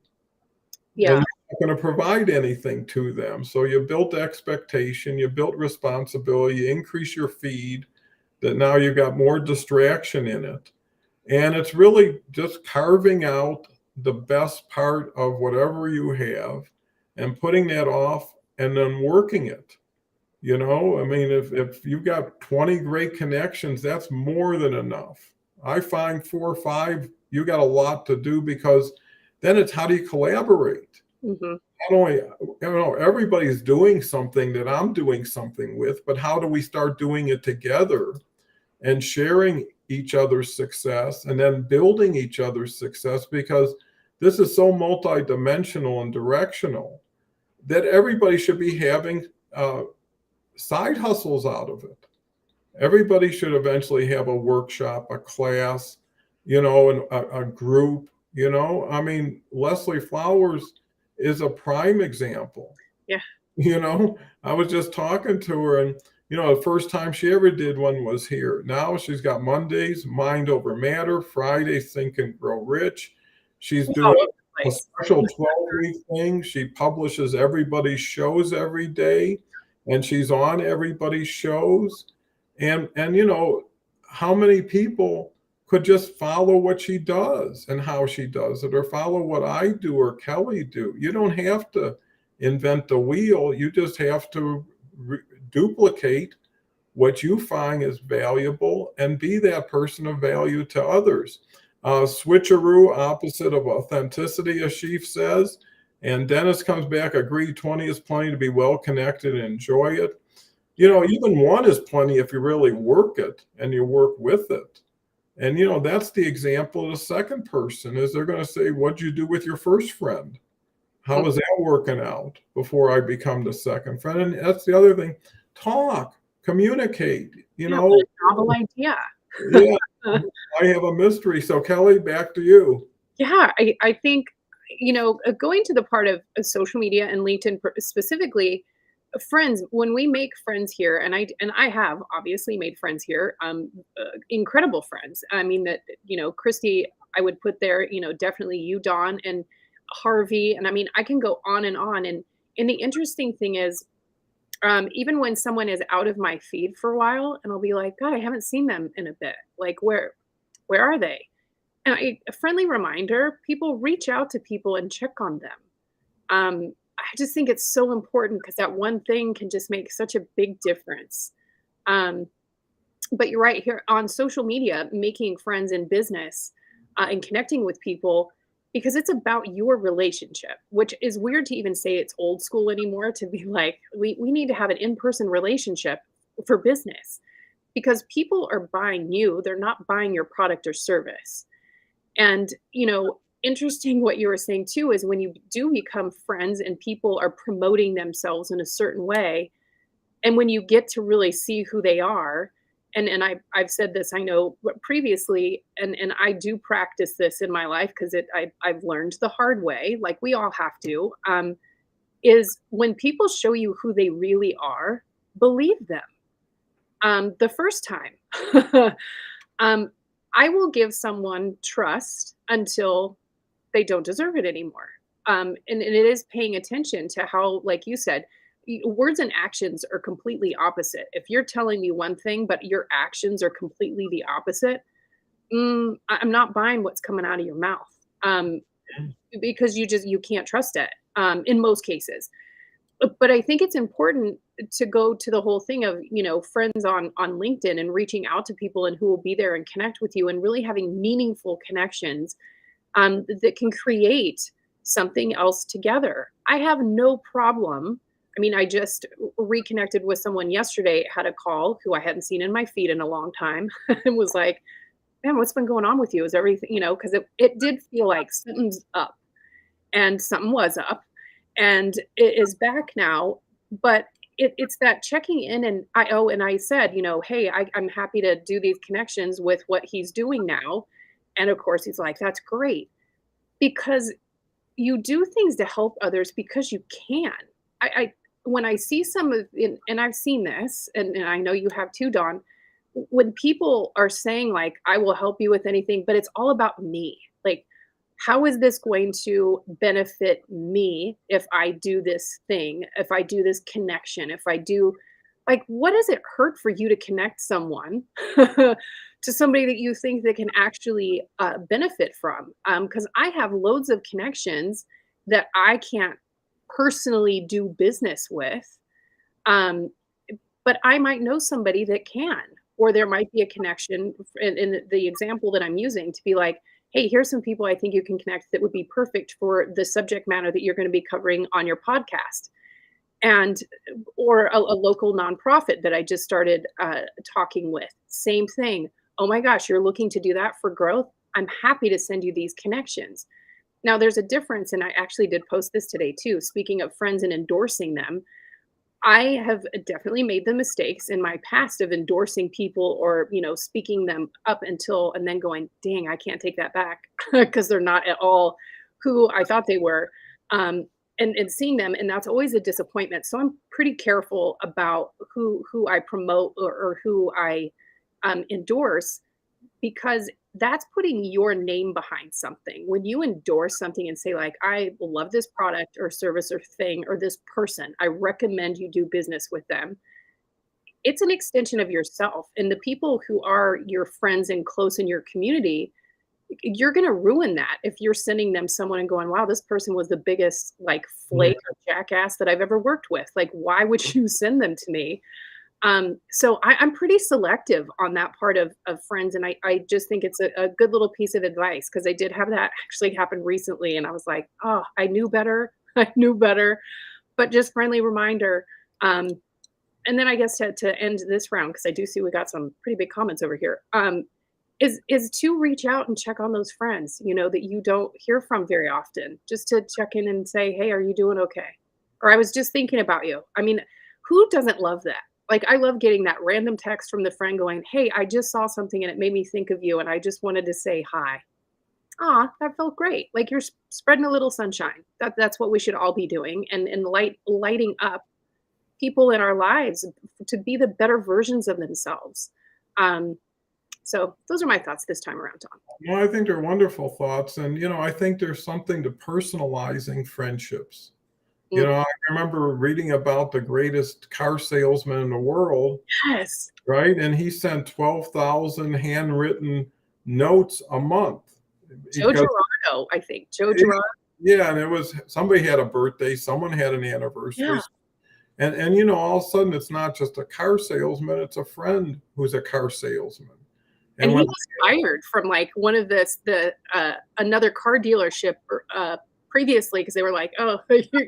Speaker 2: Yeah.
Speaker 1: And you're not going to provide anything to them. So you built expectation, you built responsibility, you increase your feed, that now you've got more distraction in it. And it's really just carving out the best part of whatever you have and putting that off and then working it. I mean, if you've got 20 great connections, that's more than enough. I find 4 or 5, you got a lot to do because then it's how do you collaborate?
Speaker 2: Hmm.
Speaker 1: Not only, everybody's doing something that I'm doing something with, but how do we start doing it together and sharing each other's success and then building each other's success? Because this is so multidimensional and directional that everybody should be having side hustles out of it. Everybody should eventually have a workshop, a class, and a group. I mean, Leslie Flowers is a prime example.
Speaker 2: Yeah.
Speaker 1: I was just talking to her, and the first time she ever did one was here. Now she's got Mondays, Mind Over Matter, Fridays, Think and Grow Rich. She's doing a special 12-week thing. She publishes everybody's shows every day, and she's on everybody's shows. And how many people could just follow what she does and how she does it, or follow what I do or Kelly do? You don't have to invent the wheel. You just have to duplicate what you find is valuable and be that person of value to others. Switcheroo, opposite of authenticity, as Ashif says. And Dennis comes back, agree, 20 is plenty to be well connected and enjoy it. Even 1 is plenty if you really work it and you work with it. And, that's the example of the second person is they're going to say, what'd you do with your first friend? How is that working out before I become the second friend? And that's the other thing. Talk, communicate,
Speaker 2: Novel idea.
Speaker 1: Yeah, I have a mystery. So Kelly, back to you.
Speaker 2: Yeah, I think, going to the part of social media and LinkedIn specifically, friends, when we make friends here, and I have obviously made friends here, incredible friends. I mean that, Christy, I would put there, definitely you, Dawn, and Harvey, and I mean I can go on and on. And the interesting thing is, even when someone is out of my feed for a while, and I'll be like, God, I haven't seen them in a bit. Like, where are they? A friendly reminder, people reach out to people and check on them. I just think it's so important because that one thing can just make such a big difference. Um, but you're right here on social media, making friends in business and connecting with people because it's about your relationship, which is weird to even say it's old school anymore to be like, we need to have an in person relationship for business because people are buying you, they're not buying your product or service. And, interesting what you were saying too is when you do become friends and people are promoting themselves in a certain way, and when you get to really see who they are, and I've said this, I know previously, and I do practice this in my life because I've learned the hard way, like we all have to, is when people show you who they really are, believe them the first time. um, I will give someone trust until they don't deserve it anymore. And it is paying attention to how, like you said, words and actions are completely opposite. If you're telling me one thing, but your actions are completely the opposite, I'm not buying what's coming out of your mouth because you can't trust it in most cases. But I think it's important to go to the whole thing of, friends on LinkedIn and reaching out to people and who will be there and connect with you and really having meaningful connections that can create something else together. I have no problem. I mean, I just reconnected with someone yesterday, had a call who I hadn't seen in my feed in a long time and was like, man, what's been going on with you? Is everything, because it did feel like something's up and something was up and it is back now. But it's that checking in and I said, hey, I'm happy to do these connections with what he's doing now. And of course he's like, that's great because you do things to help others because you can. I when I see some of and I've seen this and I know you have too, Dawn, when people are saying like, I will help you with anything, but it's all about me. Like, how is this going to benefit me if I do this thing, if I do this connection, if I do like, what does it hurt for you to connect someone to somebody that you think that can actually benefit from? Because I have loads of connections that I can't personally do business with, um, but I might know somebody that can, or there might be a connection in the example that I'm using to be like, hey, here's some people I think you can connect that would be perfect for the subject matter that you're going to be covering on your podcast. And or a local nonprofit that I just started talking with. Same thing. Oh my gosh, you're looking to do that for growth? I'm happy to send you these connections. Now, there's a difference, and I actually did post this today too. Speaking of friends and endorsing them, I have definitely made the mistakes in my past of endorsing people or, speaking them up until and then going, dang, I can't take that back because they're not at all who I thought they were. And seeing them, and that's always a disappointment. So I'm pretty careful about who I promote or who I endorse because that's putting your name behind something. When you endorse something and say like, I love this product or service or thing or this person, I recommend you do business with them. It's an extension of yourself. And the people who are your friends and close in your community, you're going to ruin that if you're sending them someone and going, wow, this person was the biggest like flake or jackass that I've ever worked with. Like, why would you send them to me? So I'm pretty selective on that part of friends. And I just think it's a good little piece of advice because I did have that actually happen recently. And I was like, oh, I knew better. I knew better. But just friendly reminder. And then I guess to end this round, because I do see we got some pretty big comments over here, is to reach out and check on those friends, that you don't hear from very often, just to check in and say, hey, are you doing okay? Or I was just thinking about you. I mean, who doesn't love that? Like, I love getting that random text from the friend going, hey, I just saw something and it made me think of you. And I just wanted to say hi. Ah, that felt great. Like you're spreading a little sunshine. That's what we should all be doing. And lighting up people in our lives to be the better versions of themselves. So those are my thoughts this time around, Tom.
Speaker 1: Well, I think they're wonderful thoughts. And, I think there's something to personalizing friendships. I remember reading about the greatest car salesman in the world,
Speaker 2: Yes.
Speaker 1: right? And he sent 12,000 handwritten notes a month.
Speaker 2: Joe
Speaker 1: because
Speaker 2: Gerardo, I think. Joe
Speaker 1: it,
Speaker 2: Gerardo.
Speaker 1: yeah, and it was somebody had a birthday, someone had an anniversary,
Speaker 2: Yeah.
Speaker 1: and all of a sudden it's not just a car salesman, it's a friend who's a car salesman.
Speaker 2: And
Speaker 1: And
Speaker 2: he
Speaker 1: when
Speaker 2: was fired from like one of the another car dealership previously because they were like, "Oh,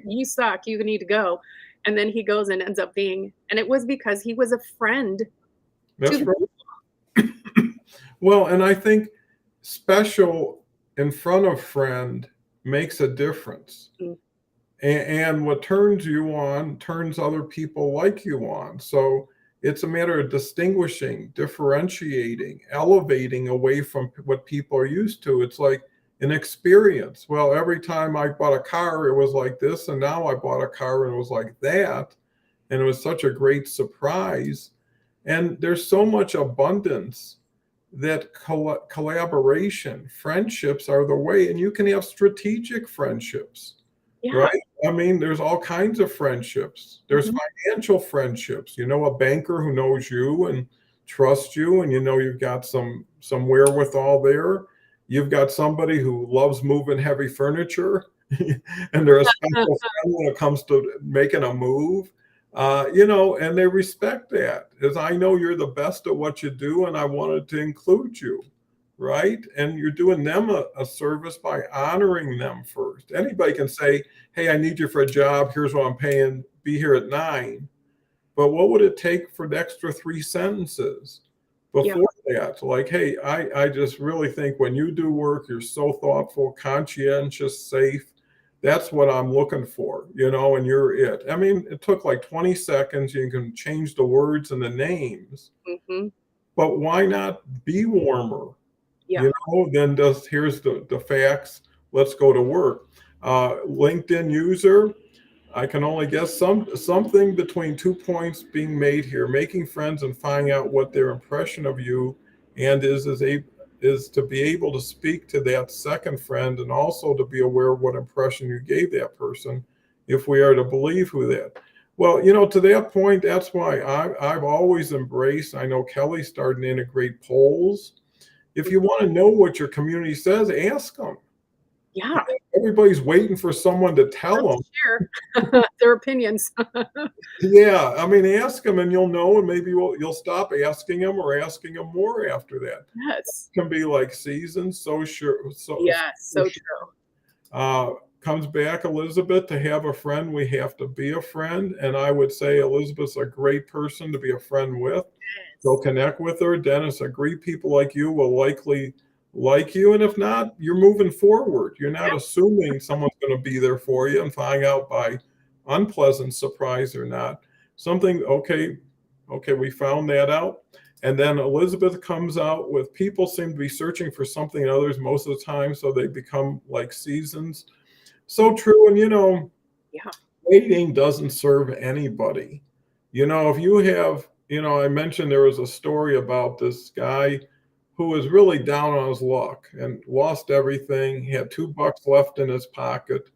Speaker 2: you suck. You need to go." And then he goes and ends up being, and it was because he was a friend to
Speaker 1: that's
Speaker 2: the.
Speaker 1: right. Well, and I think special in front of friend makes a difference.
Speaker 2: Mm.
Speaker 1: And what turns you on turns other people like you on. So it's a matter of distinguishing, differentiating, elevating away from what people are used to. It's like an experience. Well, every time I bought a car, it was like this, and now I bought a car and it was like that. And it was such a great surprise. And there's so much abundance that collaboration, friendships are the way, and you can have strategic friendships,
Speaker 2: Yeah.
Speaker 1: right? I mean, there's all kinds of friendships. There's
Speaker 2: Mhm.
Speaker 1: financial friendships. A banker who knows you and trusts you, and you've got some wherewithal there. You've got somebody who loves moving heavy furniture, and they're a special friend when it comes to making a move. And they respect that, as I know you're the best at what you do, and I wanted to include you, right? And you're doing them a service by honoring them first. Anybody can say, "Hey, I need you for a job. Here's what I'm paying. Be here at 9." But what would it take for the extra 3 sentences
Speaker 2: Yeah.
Speaker 1: before that? Like, "Hey, I just really think when you do work, you're so thoughtful, conscientious, safe. That's what I'm looking for, and you're it." I mean, it took like 20 seconds. You can change the words and the names,
Speaker 2: Mhm.
Speaker 1: but why not be warmer?
Speaker 2: Yeah.
Speaker 1: Then here's the facts. Let's go to work. LinkedIn user, I can only guess something between 2 points being made here: making friends and finding out what their impression of you and is to be able to speak to that second friend, and also to be aware of what impression you gave that person, if we are to believe who that. Well, to that point, that's why I've always embraced. I know Kelly started to integrate polls. If you want to know what your community says, ask them.
Speaker 2: Yeah.
Speaker 1: Everybody's waiting for someone to tell them.
Speaker 2: Share their opinions.
Speaker 1: Yeah, I mean, ask them and you'll know, and maybe you'll stop asking them or asking them more after that.
Speaker 2: Yes.
Speaker 1: It can be like seasons. So sure.
Speaker 2: Yes. So true.
Speaker 1: Comes back, Elizabeth, to have a friend, we have to be a friend. And I would say Elizabeth's a great person to be a friend with. So connect with her. Dennis, agree, people like you will likely like you. And if not, you're moving forward. You're not assuming someone's going to be there for you and find out by unpleasant surprise or not. Something, okay, we found that out. And then Elizabeth comes out with people seem to be searching for something in others most of the time, so they become like seasons. So true. And
Speaker 2: Yeah.
Speaker 1: waiting doesn't serve anybody. If you have, I mentioned there was a story about this guy who was really down on his luck and lost everything. He had $2 left in his pocket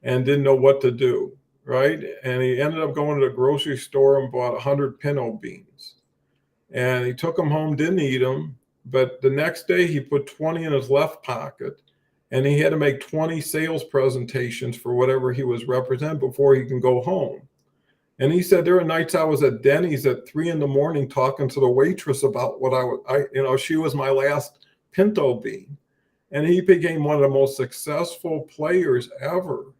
Speaker 1: and didn't know what to do, right? And he ended up going to the grocery store and bought 100 pinto beans. And he took them home, didn't eat them. But the next day he put 20 in his left pocket, and he had to make 20 sales presentations for whatever he was representing before he can go home. And he said, there were nights I was at Denny's at 3 a.m. talking to the waitress about what she was my last pinto bean. And he became one of the most successful players ever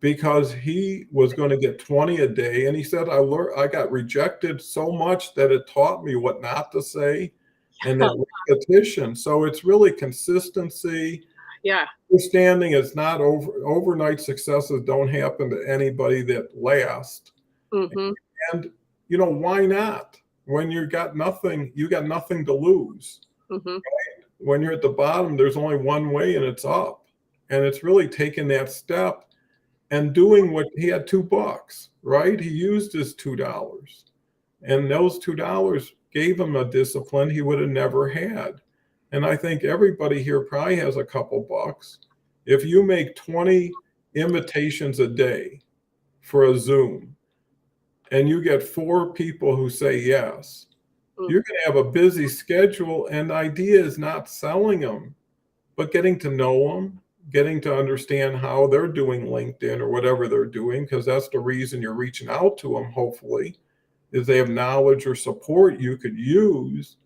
Speaker 1: because he was going to get 20 a day. And he said, I got rejected so much that it taught me what not to say and that repetition. So it's really consistency.
Speaker 2: Yeah.
Speaker 1: Understanding it's not overnight successes don't happen to anybody that last.
Speaker 2: Mm-hmm.
Speaker 1: And why not? When you got nothing to lose.
Speaker 2: Mm-hmm.
Speaker 1: When you're at the bottom, there's only one way, and it's up. And it's really taking that step and doing what he had $2, right? He used his $2, and those $2 gave him a discipline he would have never had. And I think everybody here probably has a couple bucks. If you make 20 invitations a day for a Zoom and you get 4 people who say yes, you're going to have a busy schedule, and the idea is not selling them. but getting to know them, getting to understand how they're doing LinkedIn or whatever they're doing, because that's the reason you're reaching out to them, hopefully, is they have knowledge or support you could use.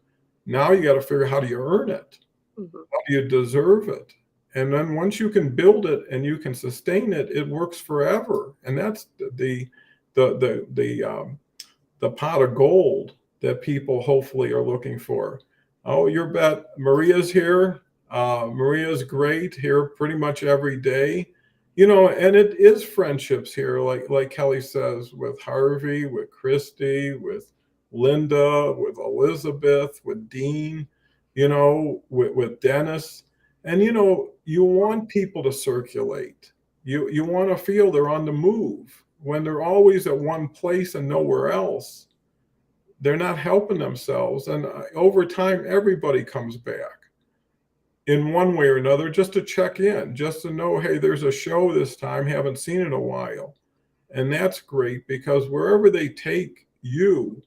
Speaker 1: Now you got to figure out, how do you earn it?
Speaker 2: Mhm.
Speaker 1: How do you deserve it? And then once you can build it and you can sustain it, it works forever. And that's the pot of gold that people hopefully are looking for. Oh, your bet. Maria's here. Maria's great here pretty much every day. And it is friendships here, like Kelly says, with Harvey, with Christy, with Linda, with Elizabeth, with Dean, with Dennis. And you want people to circulate. You want to feel they're on the move. When they're always at one place and nowhere else, they're not helping themselves. And over time, everybody comes back in one way or another, just to check in, just to know, hey, there's a show this time, haven't seen it in a while. And that's great, because wherever they take you,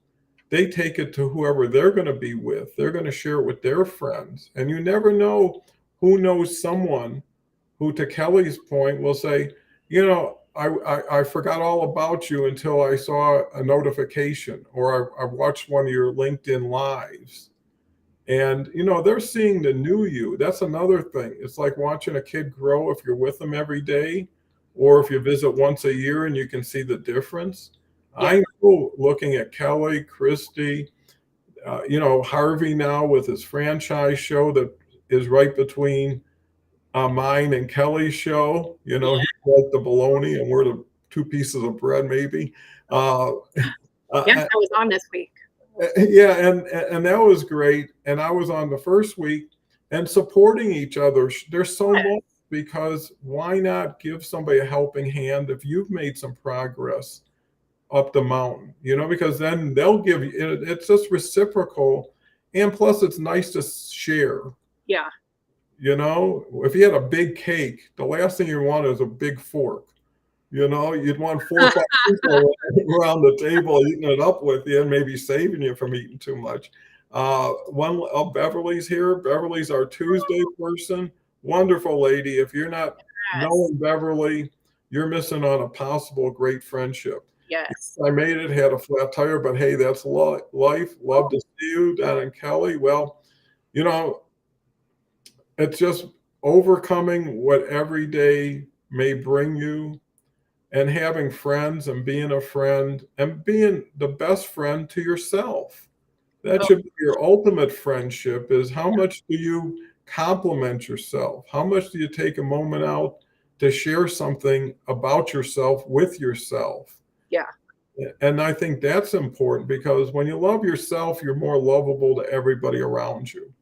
Speaker 1: they take it to whoever they're going to be with. They're going to share it with their friends. And you never know who knows someone who, to Kelly's point, will say, I forgot all about you until I saw a notification, or I watched one of your LinkedIn lives. And, they're seeing the new you. That's another thing. It's like watching a kid grow if you're with them every day, or if you visit once a year and you can see the difference.
Speaker 2: Yeah.
Speaker 1: I know, looking at Kelly, Christy, Harvey now with his franchise show that is right between mine and Kelly's show. He's like the bologna and we're the two pieces of bread, maybe.
Speaker 2: Yes, I was on this week.
Speaker 1: Yeah, and that was great. And I was on the first week, and supporting each other. There's so much, because why not give somebody a helping hand if you've made some progress up the mountain? Because then they'll give you. It's just reciprocal, and plus it's nice to share.
Speaker 2: Yeah.
Speaker 1: If you had a big cake, the last thing you want is a big fork. You'd want 4 or 5 people around the table eating it up with you, and maybe saving you from eating too much. One of Beverly's here. Beverly's our Tuesday person. Wonderful lady. If you're not knowing Beverly, you're missing on a possible great friendship.
Speaker 2: Yes.
Speaker 1: I made it, had a flat tire, but hey, that's life. Love to see you, Don and Kelly. Well, it's just overcoming what every day may bring you, and having friends, and being a friend, and being the best friend to yourself. That should be your ultimate friendship, is how much do you compliment yourself? How much do you take a moment out to share something about yourself with yourself?
Speaker 2: Yeah.
Speaker 1: And I think that's important, because when you love yourself, you're more lovable to everybody around you.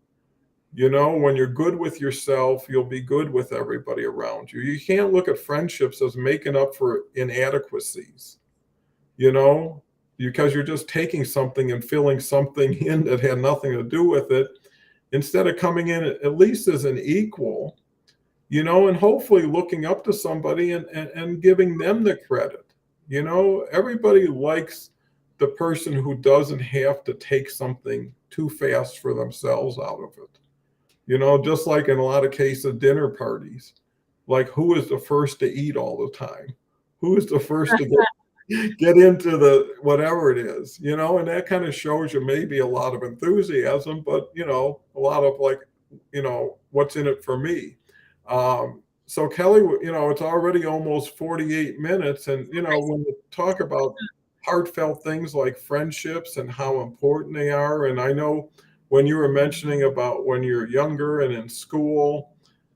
Speaker 1: When you're good with yourself, you'll be good with everybody around you. You can't look at friendships as making up for inadequacies, because you're just taking something and filling something in that had nothing to do with it, instead of coming in at least as an equal, and hopefully looking up to somebody and giving them the credit. Everybody likes the person who doesn't have to take something too fast for themselves out of it. Just like in a lot of cases, dinner parties, like who is the first to eat all the time? Who is the first to get into the whatever it is, and that kind of shows you maybe a lot of enthusiasm, but a lot of what's in it for me. So Kelly, it's already almost 48 minutes, and when we talk about heartfelt things like friendships and how important they are, and I know when you were mentioning about when you're younger and in school,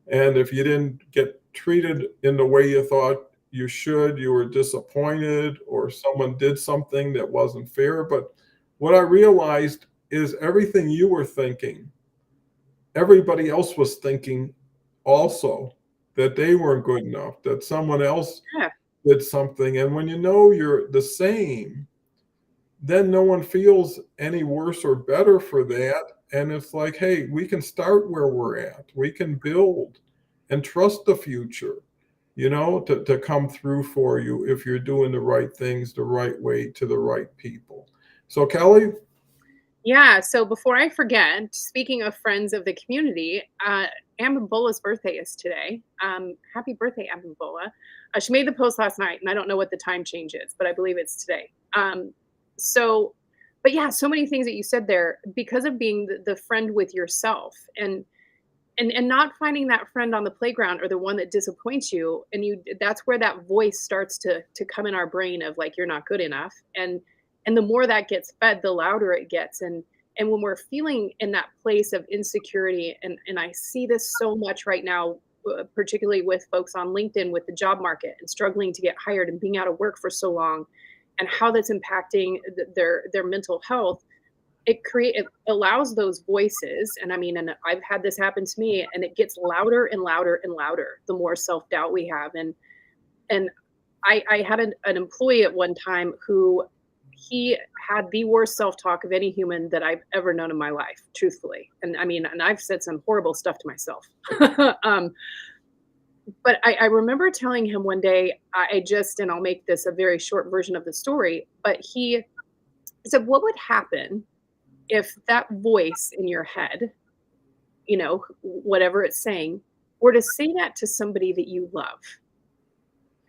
Speaker 1: and if you didn't get treated in the way you thought you should, you were disappointed, or someone did something that wasn't fair. But what I realized is everything you were thinking, everybody else was thinking also, that they weren't good enough, that someone else did something. And when you're the same, then no one feels any worse or better for that. And it's like, hey, we can start where we're at. We can build and trust the future, to come through for you if you're doing the right things the right way to the right people. So, Kelly?
Speaker 2: Yeah. So before I forget, speaking of friends of the community, Ambibola's birthday is today. Happy birthday, Ambimbola. She made the post last night, and I don't know what the time change is, but I believe it's today. So, but yeah, so many things that you said there because of being the friend with yourself and not finding that friend on the playground or the one that disappoints you. And that's where that voice starts to come in our brain of like, you're not good enough. And the more that gets fed, the louder it gets. And when we're feeling in that place of insecurity, and I see this so much right now, particularly with folks on LinkedIn with the job market and struggling to get hired and being out of work for so long, and how that's impacting their mental health, it allows those voices. And I mean, and I've had this happen to me, and it gets louder and louder and louder the more self-doubt we have. And I had an employee at one time who he had the worst self-talk of any human that I've ever known in my life, truthfully. And I mean, and I've said some horrible stuff to myself. But I remember telling him one day, and I'll make this a very short version of the story, but he said, what would happen if that voice in your head, whatever it's saying, were to say that to somebody that you love?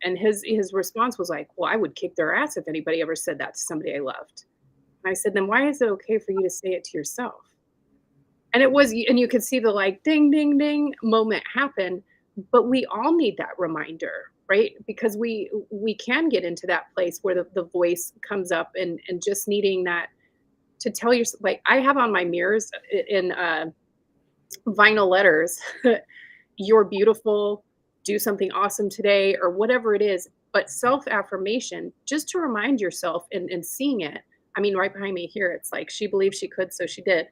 Speaker 2: And his response was like, well, I would kick their ass if anybody ever said that to somebody I loved. And I said, then why is it okay for you to say it to yourself? And and you could see the like ding, ding, ding moment happen, but we all need that reminder, right? Because we can get into that place where the voice comes up and just needing that to tell yourself, like I have on my mirrors in vinyl letters, you're beautiful, do something awesome today, or whatever it is. But self-affirmation, just to remind yourself and seeing it. I mean, right behind me here, it's like, she believed she could, so she did.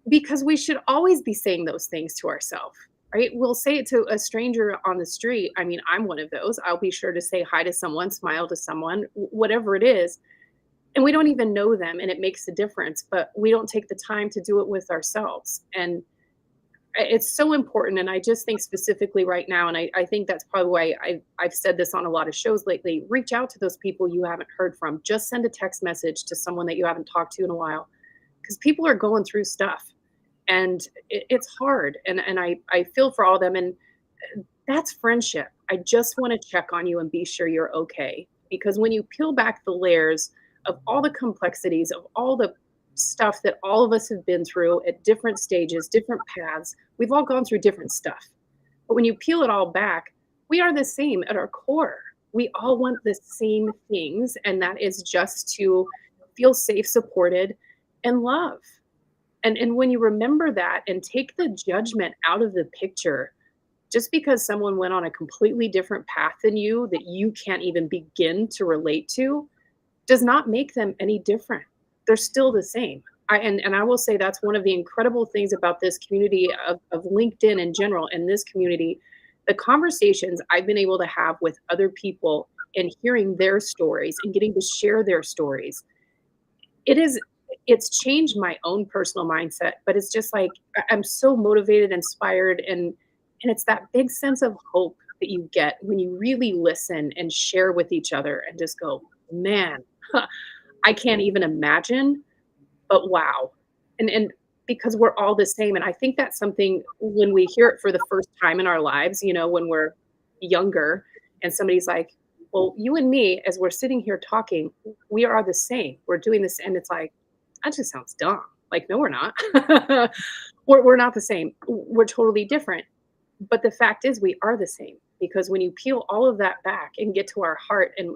Speaker 2: Because we should always be saying those things to ourselves, right? We'll say it to a stranger on the street. I mean, I'm one of those. I'll be sure to say hi to someone, smile to someone, whatever it is. And we don't even know them, and it makes a difference, but we don't take the time to do it with ourselves. And it's so important. And I just think specifically right now, and I think that's probably why I've said this on a lot of shows lately, reach out to those people you haven't heard from. Just send a text message to someone that you haven't talked to in a while, because people are going through stuff, and it's hard. And I feel for all of them. And that's friendship. I just want to check on you and be sure you're okay. Because when you peel back the layers of all the complexities of all the stuff that all of us have been through at different stages, different paths, we've all gone through different stuff. But when you peel it all back, we are the same at our core. We all want the same things, and that is just to feel safe, supported, and love. And when you remember that and take the judgment out of the picture, just because someone went on a completely different path than you that you can't even begin to relate to, does not make them any different. They're still the same. And I will say that's one of the incredible things about this community of LinkedIn in general, and this community, the conversations I've been able to have with other people and hearing their stories and getting to share their stories. It's changed my own personal mindset, but it's just like, I'm so motivated, inspired, and it's that big sense of hope that you get when you really listen and share with each other and just go, man, I can't even imagine, but wow. And because we're all the same. And I think that's something when we hear it for the first time in our lives, when we're younger and somebody's like, well, you and me, as we're sitting here talking, we are the same. We're doing this. And it's like, that just sounds dumb. Like, no, we're not. we're not the same. We're totally different. But the fact is we are the same, because when you peel all of that back and get to our heart and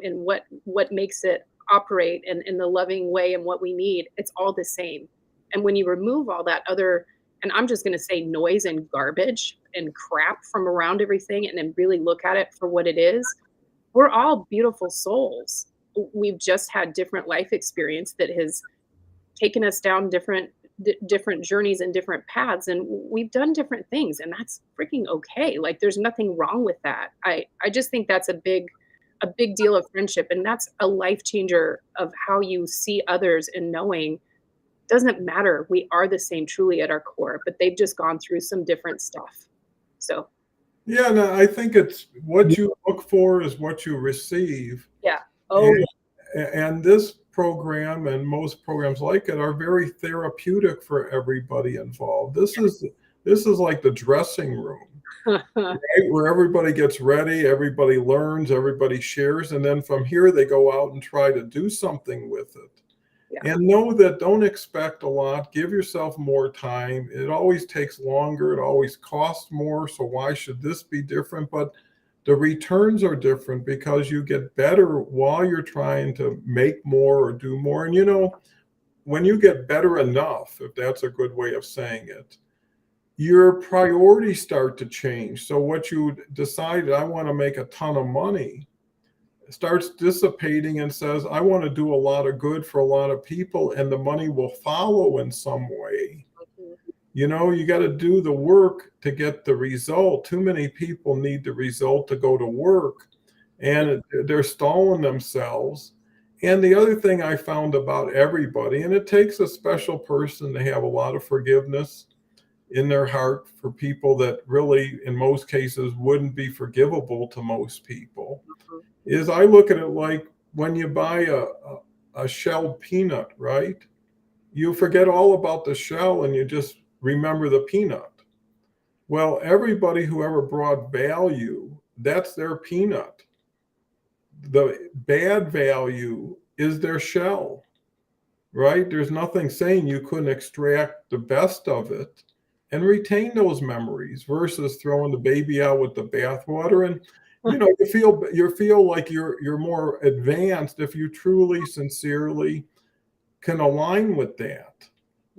Speaker 2: what makes it operate in the loving way and what we need, it's all the same. And when you remove all that other, and I'm just going to say noise and garbage and crap from around everything, and then really look at it for what it is, we're all beautiful souls. We've just had different life experience that has taken us down different journeys and different paths, and we've done different things, and that's freaking okay. Like, there's nothing wrong with that. I just think that's a big deal of friendship, and that's a life changer of how you see others, and knowing doesn't matter, we are the same truly at our core, but they've just gone through some different stuff. So
Speaker 1: Yeah, no, I think it's what you look for is what you receive.
Speaker 2: yeah. Oh,
Speaker 1: and this program and most programs like it are very therapeutic for everybody involved. This is like the dressing room, right? Where everybody gets ready, everybody learns, everybody shares, and then from here they go out and try to do something with it.
Speaker 2: Yeah.
Speaker 1: And know that don't expect a lot. Give yourself more time. It always takes longer. It always costs more. So why should this be different? But the returns are different because you get better while you're trying to make more or do more. And when you get better enough, if that's a good way of saying it, your priorities start to change. So what you decided, I want to make a ton of money, starts dissipating and says, I want to do a lot of good for a lot of people, and the money will follow in some way. You got to do the work to get the result. Too many people need the result to go to work, and they're stalling themselves. And the other thing I found about everybody, and it takes a special person to have a lot of forgiveness in their heart for people that really, in most cases, wouldn't be forgivable to most people, is I look at it like when you buy a shelled peanut, right? You forget all about the shell and you just remember the peanut. Well, everybody who ever brought value, that's their peanut. The bad value is their shell, right? There's nothing saying you couldn't extract the best of it and retain those memories versus throwing the baby out with the bathwater. And you feel like you're more advanced if you truly, sincerely can align with that.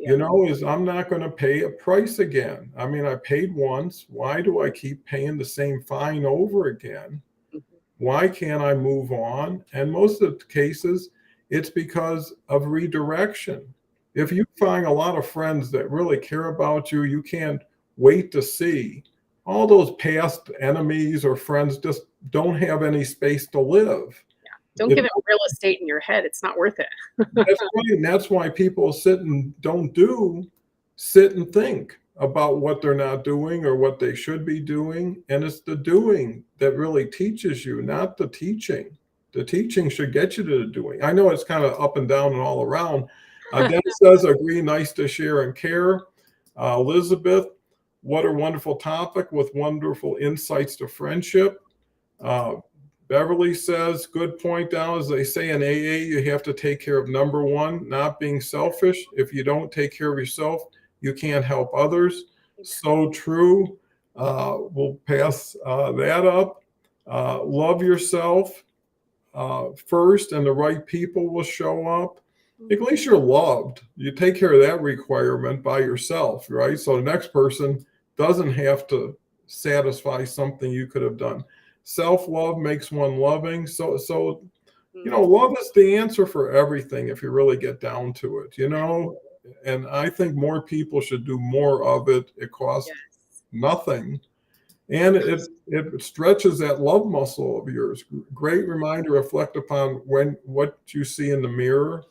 Speaker 1: Is I'm not going to pay a price again. I mean, I paid once. Why do I keep paying the same fine over again? Why can't I move on? And most of the cases, it's because of redirection. If you find a lot of friends that really care about you, you can't wait to see. All those past enemies or friends just don't have any space to live.
Speaker 2: Don't give it real estate in your head. It's not worth it.
Speaker 1: That's right. And that's why people sit and sit and think about what they're not doing or what they should be doing. And it's the doing that really teaches you, not the teaching. The teaching should get you to the doing. I know it's kind of up and down and all around. Dennis says, agree, nice to share and care. Elizabeth, what a wonderful topic with wonderful insights to friendship. Beverly says, good point down. As they say in AA, you have to take care of number one, not being selfish. If you don't take care of yourself, you can't help others. So true. We'll pass that up. Love yourself first, and the right people will show up. At least you're loved. You take care of that requirement by yourself, right? So the next person doesn't have to satisfy something you could have done. Self-love makes one loving. So love is the answer for everything if you really get down to it, and I think more people should do more of it. It costs nothing. And it stretches that love muscle of yours. Great reminder to reflect upon what you see in the mirror.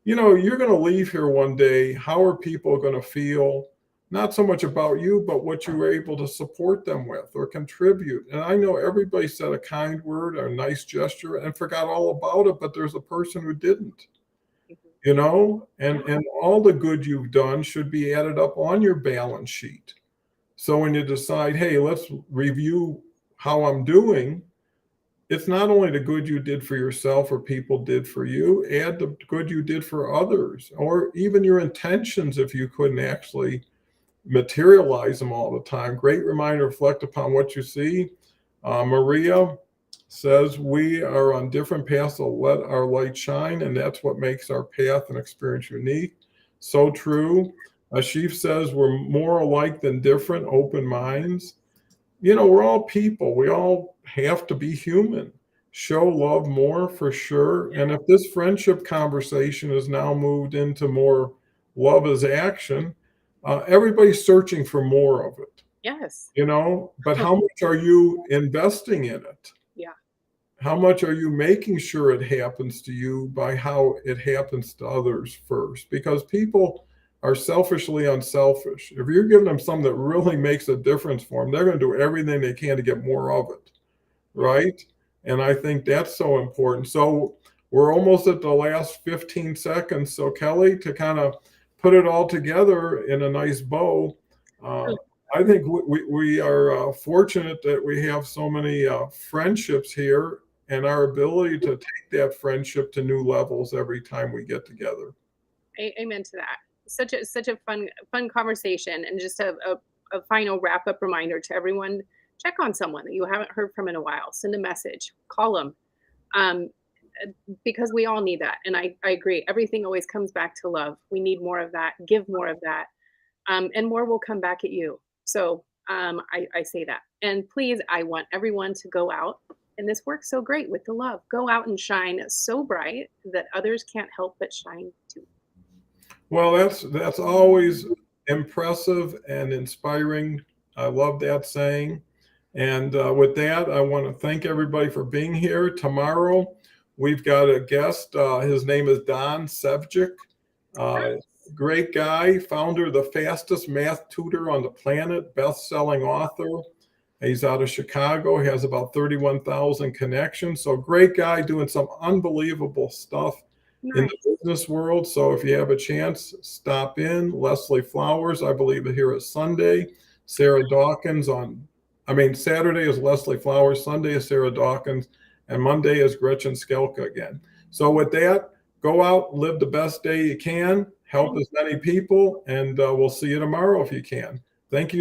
Speaker 1: You're going to leave here one day. How are people going to feel? Not so much about you, but what you were able to support them with or contribute. And I know everybody said a kind word or a nice gesture and forgot all about it, but there's a person who didn't, and all the good you've done should be added up on your balance sheet. So when you decide, hey, let's review how I'm doing, it's not only the good you did for yourself or people did for you, add the good you did for others, or even your intentions if you couldn't actually materialize them all the time. Great reminder, reflect upon what you see. Maria says, we are on different paths to let our light shine, and that's what makes our path and experience unique. So true. Ashif says, we're more alike than different, open minds. We're all people. We all have to be human. Show love more for sure. And if this friendship conversation is now moved into more love as action, everybody's searching for more of it.
Speaker 2: Yes.
Speaker 1: But how much are you investing in it?
Speaker 2: Yeah.
Speaker 1: How much are you making sure it happens to you by how it happens to others first? Because people are selfishly unselfish. If you're giving them something that really makes a difference for them, they're going to do everything they can to get more of it, right? And I think that's so important. So we're almost at the last 15 seconds. So Kelly, to kind of put it all together in a nice bow, I think we are fortunate that we have so many friendships here, and our ability to take that friendship to new levels every time we get together.
Speaker 2: Amen to that. Such a fun conversation, and just a final wrap up reminder to everyone: check on someone that you haven't heard from in a while. Send a message, call them, um, because we all need that. And I agree. Everything always comes back to love. We need more of that. Give more of that, and more will come back at you. So I say that. And please, I want everyone to go out. And this works so great with the love. Go out and shine so bright that others can't help but shine too.
Speaker 1: Well, that's always impressive and inspiring. I love that saying. And with that, I want to thank everybody for being here. Tomorrow, we've got a guest. His name is Don Sevcik. Great guy, founder of the fastest math tutor on the planet, best-selling author. He's out of Chicago. He has about 31,000 connections. So great guy doing some unbelievable stuff in the business world. So if you have a chance, stop in. Leslie Flowers, I believe, here is Sunday. Sarah Dawkins Saturday is Leslie Flowers, Sunday is Sarah Dawkins, and Monday is Gretchen Skelka again. So with that, go out, live the best day you can, help as many people, and we'll see you tomorrow if you can. Thank you